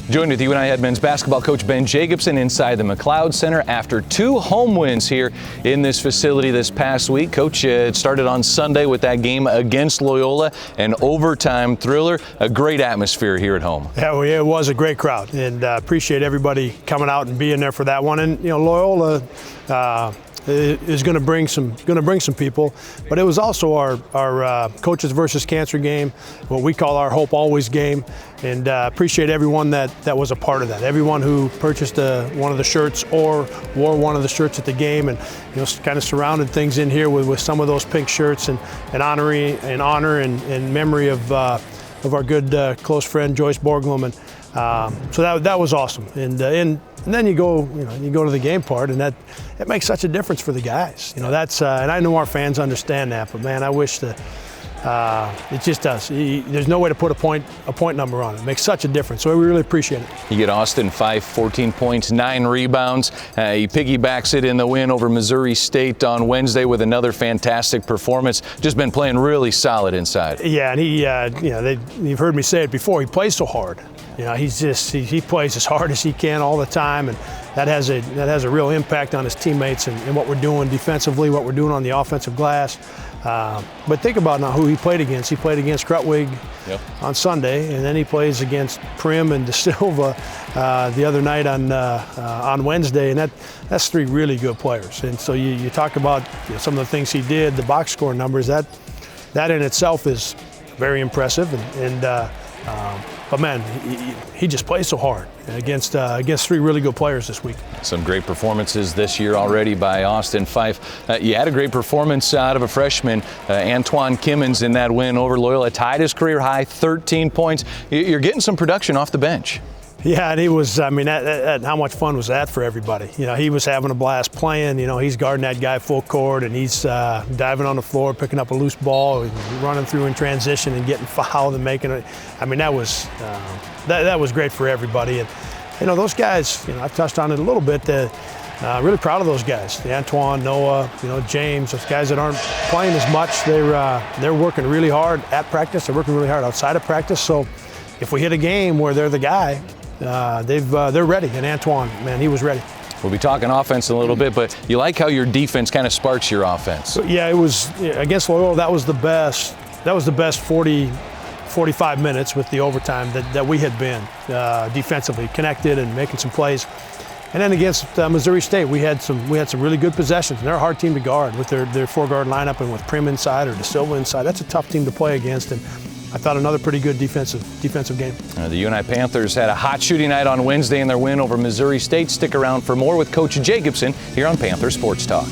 Joined with UNI head men's basketball coach Ben Jacobson inside the McLeod Center after 2 home wins here in this facility this past week. Coach, it started on Sunday with that game against Loyola, an overtime thriller, a great atmosphere here at home. Yeah, well, it was a great crowd, and appreciate everybody coming out and being there for that one. And Loyola is going to bring some people, but it was also our coaches versus cancer game, what we call our Hope Always game, and appreciate everyone that was a part of that. Everyone who purchased one of the shirts or wore one of the shirts at the game, and kind of surrounded things in here with some of those pink shirts and honor and memory of our good close friend Joyce Borglum, and so that was awesome. And then you go to the game part, and it makes such a difference for the guys. That's and I know our fans understand that, but man, I wish that it just does. There's no way to put a point number on it. It makes such a difference, so we really appreciate it. You get Austin 14 points, 9 rebounds. He piggybacks it in the win over Missouri State on Wednesday with another fantastic performance. Just been playing really solid inside. Yeah, and you've heard me say it before. He plays so hard. He plays as hard as he can all the time, and that has a real impact on his teammates and what we're doing defensively, what we're doing on the offensive glass. But think about now who he played against. He played against Krutwig on Sunday, and then he plays against Prim and De Silva the other night on Wednesday, and that's 3 really good players. And so you talk about some of the things he did, the box score numbers. That in itself is very impressive, but man, he just plays so hard against 3 really good players this week. Some great performances this year already by Austin Fife. You had a great performance out of a freshman, Antoine Kimmons, in that win over Loyola. Tied his career high, 13 points. You're getting some production off the bench. Yeah, and he was, how much fun was that for everybody? He was having a blast playing. He's guarding that guy full court, and he's diving on the floor, picking up a loose ball, running through in transition and getting fouled and making it. That was great for everybody. And, those guys, I've touched on it a little bit, really proud of those guys. Antoine, Noah, James, those guys that aren't playing as much, they're working really hard at practice. They're working really hard outside of practice. So if we hit a game where they're the guy, they're ready. And Antoine, man, he was ready. We'll be talking offense in a little bit, but you like how your defense kind of sparks your offense. Yeah, it was against Loyola. That was the best. That was the best 45 minutes with the overtime that we had been defensively connected and making some plays. And then against Missouri State, we had some really good possessions. And they're a hard team to guard with their 4-guard lineup, and with Prim inside or De Silva inside. That's a tough team to play against. And I thought another pretty good defensive game. The UNI Panthers had a hot shooting night on Wednesday in their win over Missouri State. Stick around for more with Coach Jacobson here on Panther Sports Talk.